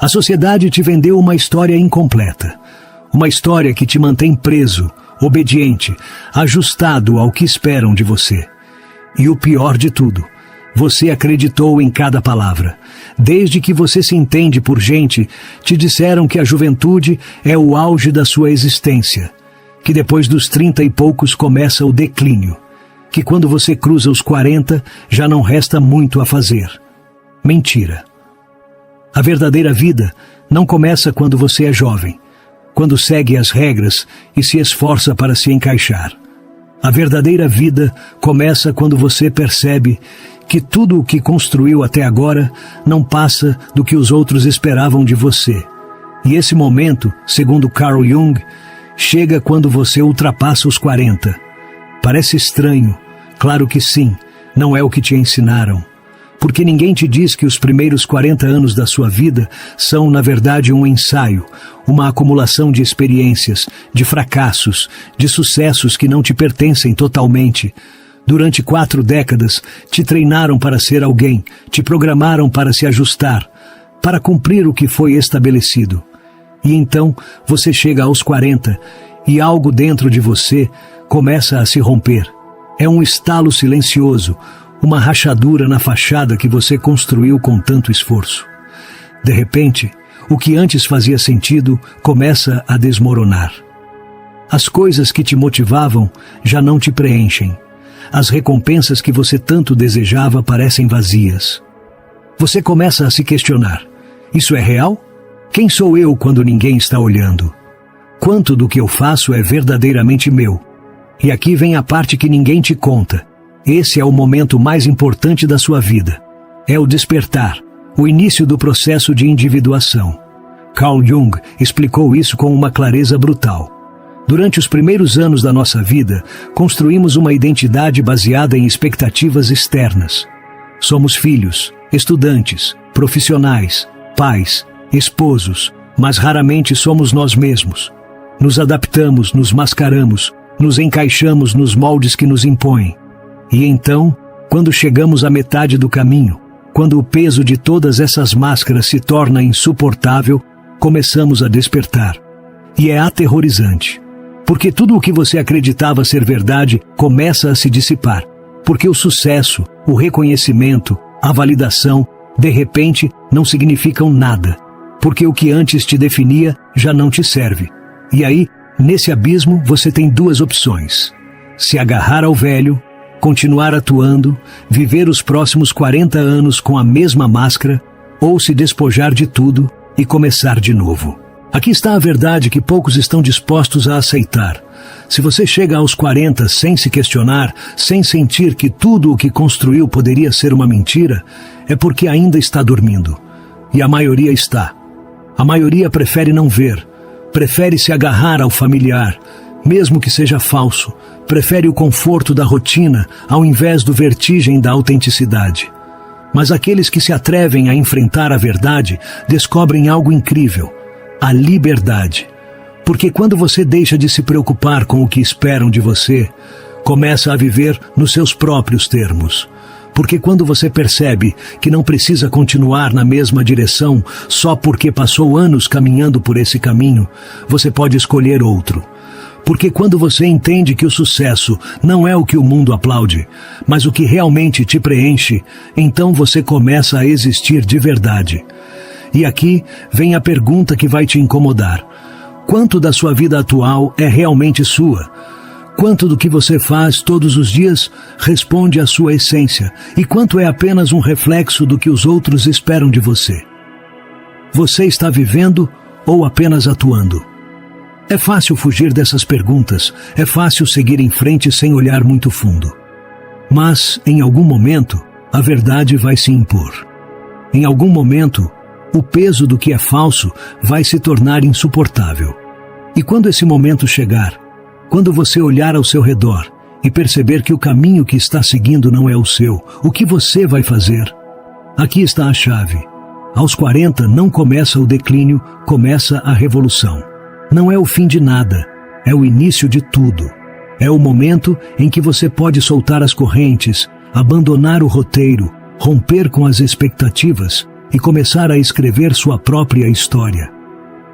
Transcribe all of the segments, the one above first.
A sociedade te vendeu uma história incompleta. Uma história que te mantém preso, obediente, ajustado ao que esperam de você. E o pior de tudo, você acreditou em cada palavra. Desde que você se entende por gente, te disseram que a juventude é o auge da sua existência, que depois dos 30 e poucos começa o declínio, que quando você cruza os 40 já não resta muito a fazer. Mentira. A verdadeira vida não começa quando você é jovem, quando segue as regras e se esforça para se encaixar. A verdadeira vida começa quando você percebe que tudo o que construiu até agora não passa do que os outros esperavam de você. E esse momento, segundo Carl Jung, chega quando você ultrapassa os 40. Parece estranho, claro que sim, não é o que te ensinaram. Porque ninguém te diz que os primeiros 40 anos da sua vida são, na verdade, um ensaio, uma acumulação de experiências, de fracassos, de sucessos que não te pertencem totalmente. Durante 4 décadas, te treinaram para ser alguém, te programaram para se ajustar, para cumprir o que foi estabelecido. E então, você chega aos 40 e algo dentro de você começa a se romper. É um estalo silencioso, uma rachadura na fachada que você construiu com tanto esforço. De repente, o que antes fazia sentido começa a desmoronar. As coisas que te motivavam já não te preenchem. As recompensas que você tanto desejava parecem vazias. Você começa a se questionar: isso é real? Quem sou eu quando ninguém está olhando? Quanto do que eu faço é verdadeiramente meu? E aqui vem a parte que ninguém te conta. Esse é o momento mais importante da sua vida. É o despertar, o início do processo de individuação. Carl Jung explicou isso com uma clareza brutal. Durante os primeiros anos da nossa vida, construímos uma identidade baseada em expectativas externas. Somos filhos, estudantes, profissionais, pais, esposos, mas raramente somos nós mesmos. Nos adaptamos, nos mascaramos, nos encaixamos nos moldes que nos impõem. E então, quando chegamos à metade do caminho, quando o peso de todas essas máscaras se torna insuportável, começamos a despertar. E é aterrorizante. Porque tudo o que você acreditava ser verdade começa a se dissipar. Porque o sucesso, o reconhecimento, a validação, de repente, não significam nada. Porque o que antes te definia já não te serve. E aí, nesse abismo, você tem 2 opções: se agarrar ao velho, continuar atuando, viver os próximos 40 anos com a mesma máscara, ou se despojar de tudo e começar de novo. Aqui está a verdade que poucos estão dispostos a aceitar. Se você chega aos 40 sem se questionar, sem sentir que tudo o que construiu poderia ser uma mentira, é porque ainda está dormindo. E a maioria está. A maioria prefere não ver, prefere se agarrar ao familiar, mesmo que seja falso, prefere o conforto da rotina ao invés do vertigem da autenticidade. Mas aqueles que se atrevem a enfrentar a verdade descobrem algo incrível: a liberdade. Porque quando você deixa de se preocupar com o que esperam de você, começa a viver nos seus próprios termos. Porque quando você percebe que não precisa continuar na mesma direção só porque passou anos caminhando por esse caminho, você pode escolher outro. Porque quando você entende que o sucesso não é o que o mundo aplaude, mas o que realmente te preenche, então você começa a existir de verdade. E aqui vem a pergunta que vai te incomodar: quanto da sua vida atual é realmente sua? Quanto do que você faz todos os dias responde à sua essência? E quanto é apenas um reflexo do que os outros esperam de você? Você está vivendo ou apenas atuando? É fácil fugir dessas perguntas, é fácil seguir em frente sem olhar muito fundo. Mas, em algum momento, a verdade vai se impor. Em algum momento, o peso do que é falso vai se tornar insuportável. E quando esse momento chegar, quando você olhar ao seu redor e perceber que o caminho que está seguindo não é o seu, o que você vai fazer? Aqui está a chave. Aos 40 não começa o declínio, começa a revolução. Não é o fim de nada, é o início de tudo. É o momento em que você pode soltar as correntes, abandonar o roteiro, romper com as expectativas e começar a escrever sua própria história.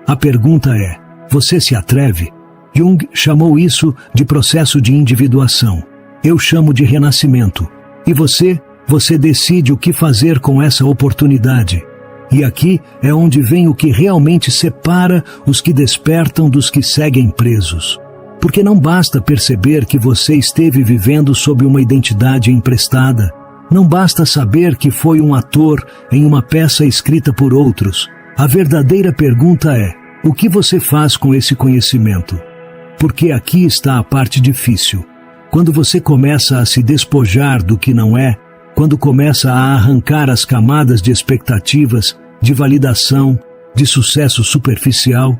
A pergunta é: você se atreve? Jung chamou isso de processo de individuação. Eu chamo de renascimento. E você decide o que fazer com essa oportunidade. E aqui é onde vem o que realmente separa os que despertam dos que seguem presos. Porque não basta perceber que você esteve vivendo sob uma identidade emprestada. Não basta saber que foi um ator em uma peça escrita por outros. A verdadeira pergunta é: o que você faz com esse conhecimento? Porque aqui está a parte difícil. Quando você começa a se despojar do que não é, quando começa a arrancar as camadas de expectativas, de validação, de sucesso superficial,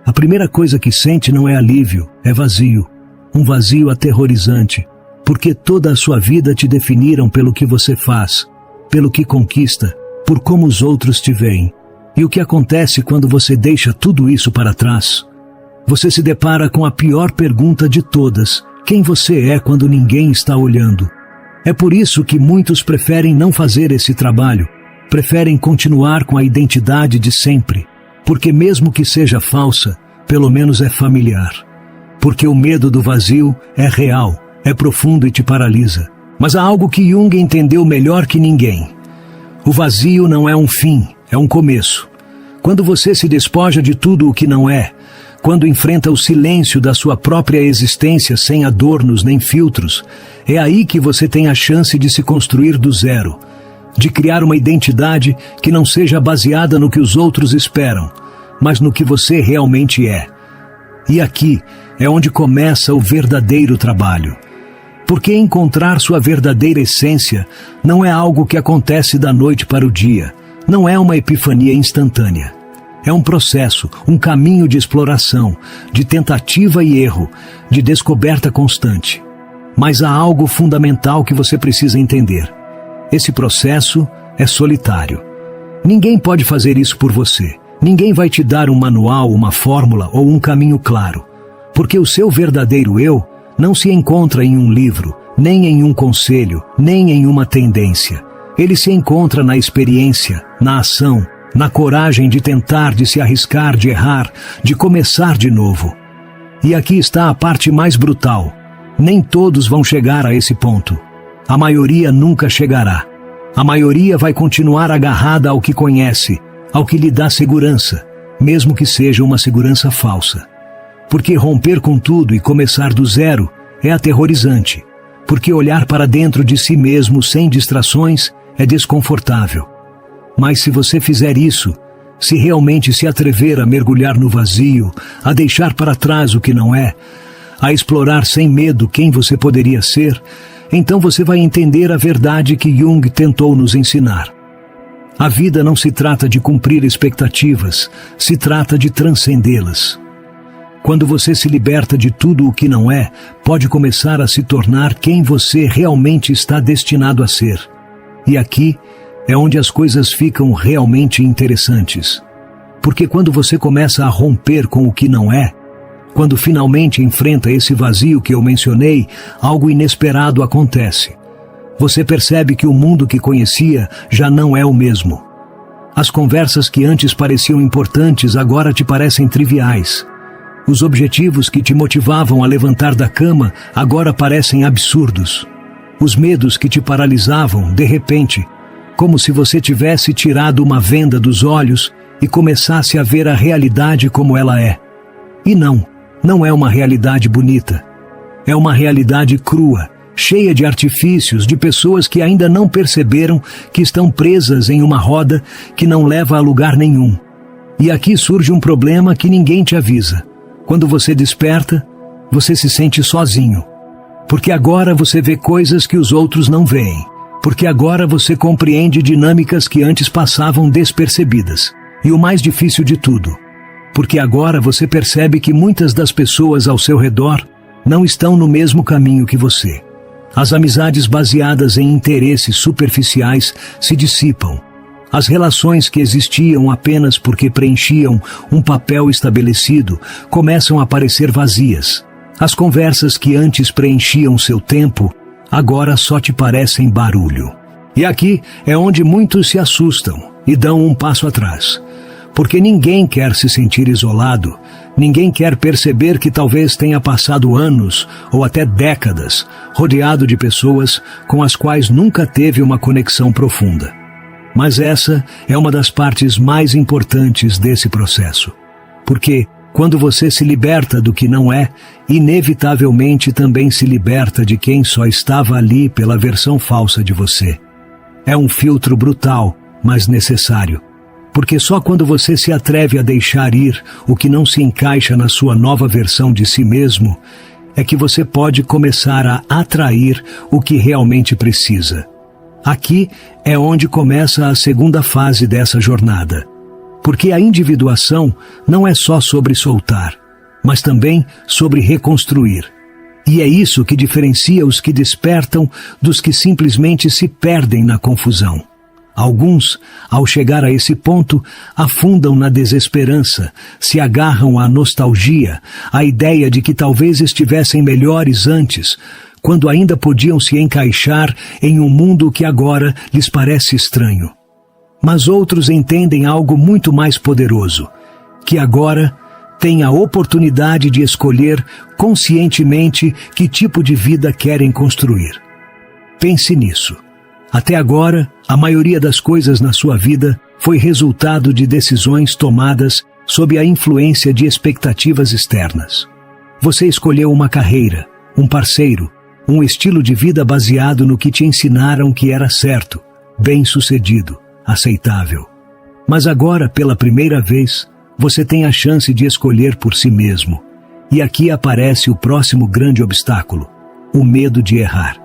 a primeira coisa que sente não é alívio, é vazio. Um vazio aterrorizante, porque toda a sua vida te definiram pelo que você faz, pelo que conquista, por como os outros te veem. E o que acontece quando você deixa tudo isso para trás? Você se depara com a pior pergunta de todas: quem você é quando ninguém está olhando? É por isso que muitos preferem não fazer esse trabalho, preferem continuar com a identidade de sempre, porque mesmo que seja falsa, pelo menos é familiar. Porque o medo do vazio é real, é profundo e te paralisa. Mas há algo que Jung entendeu melhor que ninguém. O vazio não é um fim, é um começo. Quando você se despoja de tudo o que não é, quando enfrenta o silêncio da sua própria existência sem adornos nem filtros, é aí que você tem a chance de se construir do zero, de criar uma identidade que não seja baseada no que os outros esperam, mas no que você realmente é. E aqui é onde começa o verdadeiro trabalho. Porque encontrar sua verdadeira essência não é algo que acontece da noite para o dia, não é uma epifania instantânea. É um processo, um caminho de exploração, de tentativa e erro, de descoberta constante. Mas há algo fundamental que você precisa entender. Esse processo é solitário. Ninguém pode fazer isso por você. Ninguém vai te dar um manual, uma fórmula ou um caminho claro. Porque o seu verdadeiro eu não se encontra em um livro, nem em um conselho, nem em uma tendência. Ele se encontra na experiência, na ação, na coragem de tentar, de se arriscar, de errar, de começar de novo. E aqui está a parte mais brutal. Nem todos vão chegar a esse ponto. A maioria nunca chegará. A maioria vai continuar agarrada ao que conhece, ao que lhe dá segurança, mesmo que seja uma segurança falsa. Porque romper com tudo e começar do zero é aterrorizante. Porque olhar para dentro de si mesmo sem distrações é desconfortável. Mas se você fizer isso, se realmente se atrever a mergulhar no vazio, a deixar para trás o que não é, a explorar sem medo quem você poderia ser, então você vai entender a verdade que Jung tentou nos ensinar. A vida não se trata de cumprir expectativas, se trata de transcendê-las. Quando você se liberta de tudo o que não é, pode começar a se tornar quem você realmente está destinado a ser. E aqui é onde as coisas ficam realmente interessantes. Porque quando você começa a romper com o que não é, quando finalmente enfrenta esse vazio que eu mencionei, algo inesperado acontece. Você percebe que o mundo que conhecia já não é o mesmo. As conversas que antes pareciam importantes agora te parecem triviais. Os objetivos que te motivavam a levantar da cama agora parecem absurdos. Os medos que te paralisavam, de repente, como se você tivesse tirado uma venda dos olhos e começasse a ver a realidade como ela é. E não é uma realidade bonita. É uma realidade crua, cheia de artifícios, de pessoas que ainda não perceberam que estão presas em uma roda que não leva a lugar nenhum. E aqui surge um problema que ninguém te avisa. Quando você desperta, você se sente sozinho. Porque agora você vê coisas que os outros não veem. Porque agora você compreende dinâmicas que antes passavam despercebidas. E o mais difícil de tudo, porque agora você percebe que muitas das pessoas ao seu redor não estão no mesmo caminho que você. As amizades baseadas em interesses superficiais se dissipam. As relações que existiam apenas porque preenchiam um papel estabelecido começam a parecer vazias. As conversas que antes preenchiam seu tempo agora só te parecem barulho. E aqui é onde muitos se assustam. e dão um passo atrás. Porque ninguém quer se sentir isolado, ninguém quer perceber que talvez tenha passado anos ou até décadas rodeado de pessoas com as quais nunca teve uma conexão profunda. Mas essa é uma das partes mais importantes desse processo. Porque quando você se liberta do que não é, inevitavelmente também se liberta de quem só estava ali pela versão falsa de você. É um filtro brutal, mas necessário. Porque só quando você se atreve a deixar ir o que não se encaixa na sua nova versão de si mesmo, é que você pode começar a atrair o que realmente precisa. Aqui é onde começa a segunda fase dessa jornada. Porque a individuação não é só sobre soltar, mas também sobre reconstruir. E é isso que diferencia os que despertam dos que simplesmente se perdem na confusão. Alguns, ao chegar a esse ponto, afundam na desesperança, se agarram à nostalgia, à ideia de que talvez estivessem melhores antes, quando ainda podiam se encaixar em um mundo que agora lhes parece estranho. Mas outros entendem algo muito mais poderoso, que agora têm a oportunidade de escolher conscientemente que tipo de vida querem construir. Pense nisso. Até agora, a maioria das coisas na sua vida foi resultado de decisões tomadas sob a influência de expectativas externas. Você escolheu uma carreira, um parceiro, um estilo de vida baseado no que te ensinaram que era certo, bem-sucedido, aceitável. Mas agora, pela primeira vez, você tem a chance de escolher por si mesmo. E aqui aparece o próximo grande obstáculo, o medo de errar.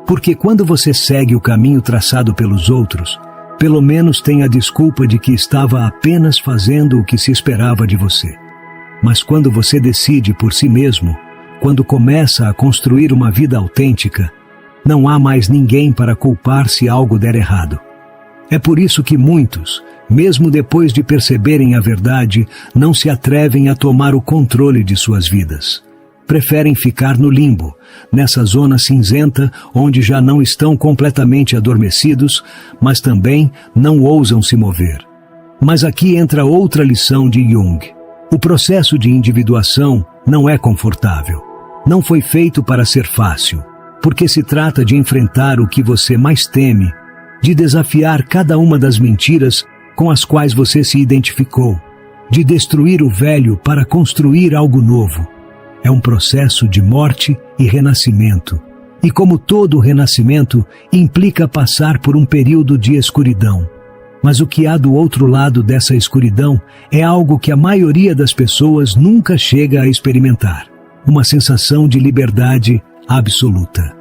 Porque quando você segue o caminho traçado pelos outros, pelo menos tem a desculpa de que estava apenas fazendo o que se esperava de você. Mas quando você decide por si mesmo, quando começa a construir uma vida autêntica, não há mais ninguém para culpar se algo der errado. É por isso que muitos, mesmo depois de perceberem a verdade, não se atrevem a tomar o controle de suas vidas. Preferem ficar no limbo, nessa zona cinzenta onde já não estão completamente adormecidos, mas também não ousam se mover. Mas aqui entra outra lição de Jung. O processo de individuação não é confortável. Não foi feito para ser fácil, porque se trata de enfrentar o que você mais teme, de desafiar cada uma das mentiras com as quais você se identificou, de destruir o velho para construir algo novo. É um processo de morte e renascimento. E como todo renascimento, implica passar por um período de escuridão. Mas o que há do outro lado dessa escuridão é algo que a maioria das pessoas nunca chega a experimentar. Uma sensação de liberdade absoluta.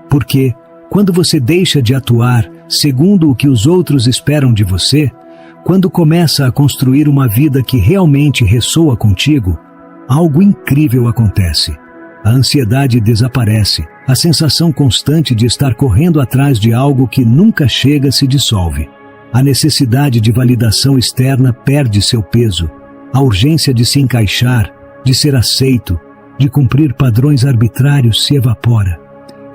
Porque, quando você deixa de atuar segundo o que os outros esperam de você, quando começa a construir uma vida que realmente ressoa contigo, algo incrível acontece. A ansiedade desaparece, a sensação constante de estar correndo atrás de algo que nunca chega se dissolve. A necessidade de validação externa perde seu peso. A urgência de se encaixar, de ser aceito, de cumprir padrões arbitrários se evapora.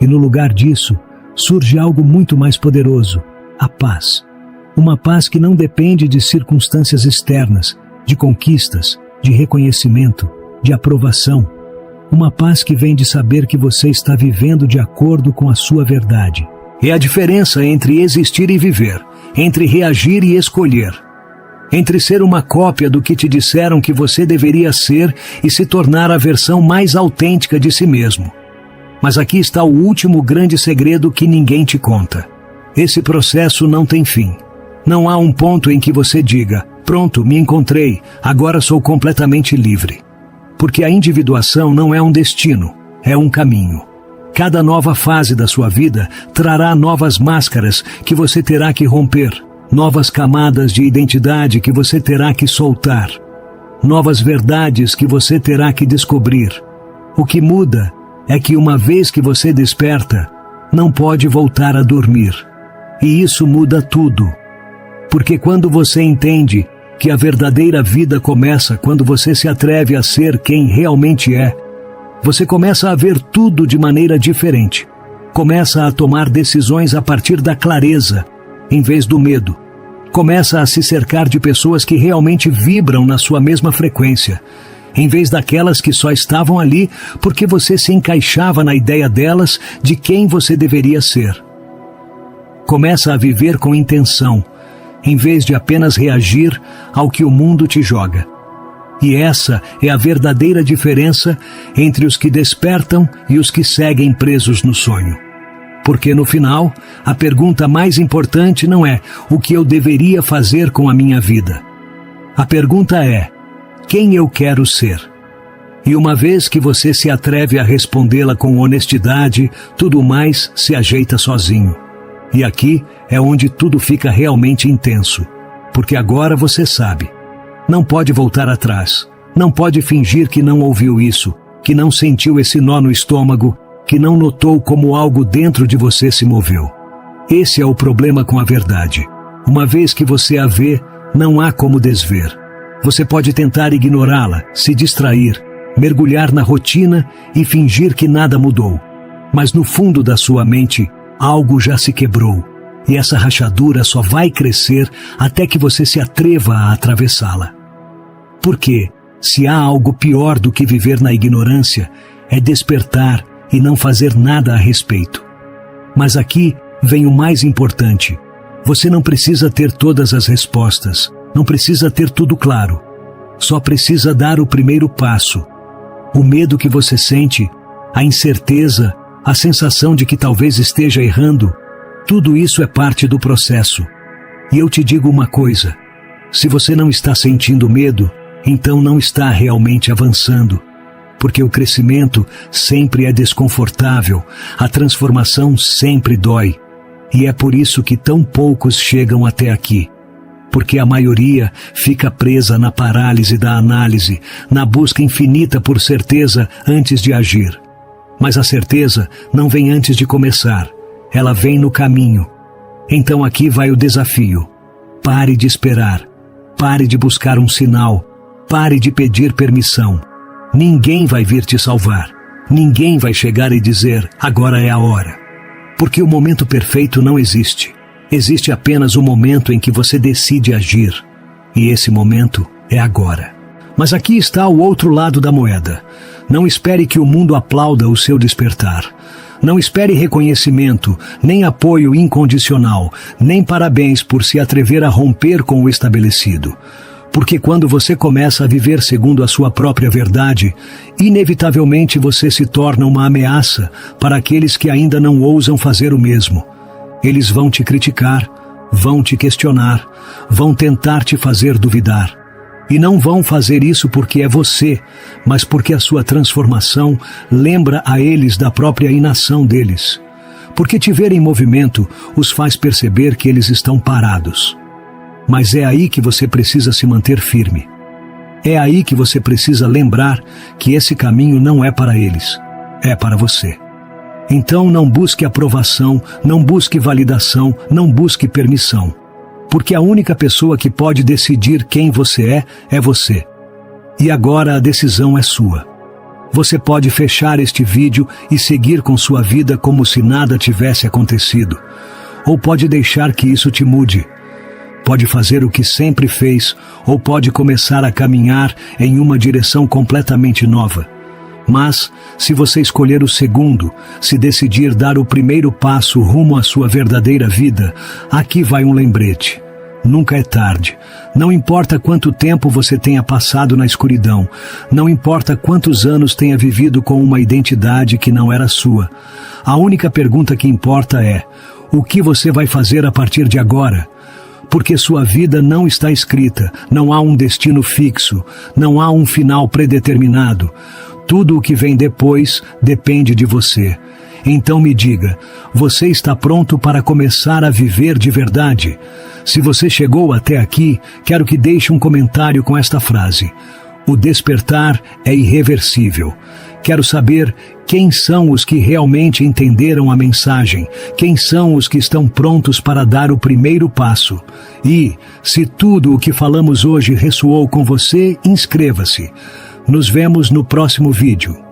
E no lugar disso, surge algo muito mais poderoso, a paz. Uma paz que não depende de circunstâncias externas, de conquistas, de reconhecimento, de aprovação. Uma paz que vem de saber que você está vivendo de acordo com a sua verdade. É a diferença entre existir e viver, entre reagir e escolher, entre ser uma cópia do que te disseram que você deveria ser e se tornar a versão mais autêntica de si mesmo. Mas aqui está o último grande segredo que ninguém te conta. Esse processo não tem fim. Não há um ponto em que você diga, pronto, me encontrei, agora sou completamente livre. Porque a individuação não é um destino, é um caminho. Cada nova fase da sua vida trará novas máscaras que você terá que romper, novas camadas de identidade que você terá que soltar, novas verdades que você terá que descobrir. O que muda é que uma vez que você desperta, não pode voltar a dormir. E isso muda tudo. Porque quando você entende que a verdadeira vida começa quando você se atreve a ser quem realmente é, você começa a ver tudo de maneira diferente. Começa a tomar decisões a partir da clareza, em vez do medo. Começa a se cercar de pessoas que realmente vibram na sua mesma frequência, em vez daquelas que só estavam ali porque você se encaixava na ideia delas de quem você deveria ser. Começa a viver com intenção, em vez de apenas reagir ao que o mundo te joga. E essa é a verdadeira diferença entre os que despertam e os que seguem presos no sonho. Porque no final, a pergunta mais importante não é o que eu deveria fazer com a minha vida. A pergunta é: quem eu quero ser? E uma vez que você se atreve a respondê-la com honestidade, tudo mais se ajeita sozinho. E aqui é onde tudo fica realmente intenso. Porque agora você sabe. Não pode voltar atrás. Não pode fingir que não ouviu isso, que não sentiu esse nó no estômago, que não notou como algo dentro de você se moveu. Esse é o problema com a verdade. Uma vez que você a vê, não há como desver. Você pode tentar ignorá-la, se distrair, mergulhar na rotina e fingir que nada mudou. Mas no fundo da sua mente, algo já se quebrou. E essa rachadura só vai crescer até que você se atreva a atravessá-la. Porque, se há algo pior do que viver na ignorância, é despertar e não fazer nada a respeito. Mas aqui vem o mais importante. Você não precisa ter todas as respostas, não precisa ter tudo claro. Só precisa dar o primeiro passo. O medo que você sente, a incerteza, a sensação de que talvez esteja errando, tudo isso é parte do processo. E eu te digo uma coisa: se você não está sentindo medo, então não está realmente avançando. Porque o crescimento sempre é desconfortável, a transformação sempre dói. E é por isso que tão poucos chegam até aqui. Porque a maioria fica presa na parálise da análise, na busca infinita por certeza antes de agir. Mas a certeza não vem antes de começar, ela vem no caminho. Então aqui vai o desafio. Pare de esperar, pare de buscar um sinal, pare de pedir permissão. Ninguém vai vir te salvar. Ninguém vai chegar e dizer: agora é a hora. Porque o momento perfeito não existe. Existe apenas o momento em que você decide agir. E esse momento é agora. Mas aqui está o outro lado da moeda. Não espere que o mundo aplauda o seu despertar. Não espere reconhecimento, nem apoio incondicional, nem parabéns por se atrever a romper com o estabelecido. Porque quando você começa a viver segundo a sua própria verdade, inevitavelmente você se torna uma ameaça para aqueles que ainda não ousam fazer o mesmo. Eles vão te criticar, vão te questionar, vão tentar te fazer duvidar. E não vão fazer isso porque é você, mas porque a sua transformação lembra a eles da própria inação deles. Porque te ver em movimento os faz perceber que eles estão parados. Mas é aí que você precisa se manter firme. É aí que você precisa lembrar que esse caminho não é para eles, é para você. Então não busque aprovação, não busque validação, não busque permissão. Porque a única pessoa que pode decidir quem você é você. E agora a decisão é sua. Você pode fechar este vídeo e seguir com sua vida como se nada tivesse acontecido. Ou pode deixar que isso te mude. Pode fazer o que sempre fez, ou pode começar a caminhar em uma direção completamente nova. Mas, se você escolher o segundo, se decidir dar o primeiro passo rumo à sua verdadeira vida, aqui vai um lembrete. Nunca é tarde. Não importa quanto tempo você tenha passado na escuridão, não importa quantos anos tenha vivido com uma identidade que não era sua. A única pergunta que importa é: o que você vai fazer a partir de agora? Porque sua vida não está escrita, não há um destino fixo, não há um final predeterminado. Tudo o que vem depois depende de você. Então me diga, você está pronto para começar a viver de verdade? Se você chegou até aqui, quero que deixe um comentário com esta frase: o despertar é irreversível. Quero saber quem são os que realmente entenderam a mensagem, quem são os que estão prontos para dar o primeiro passo. E, se tudo o que falamos hoje ressoou com você, inscreva-se. Nos vemos no próximo vídeo.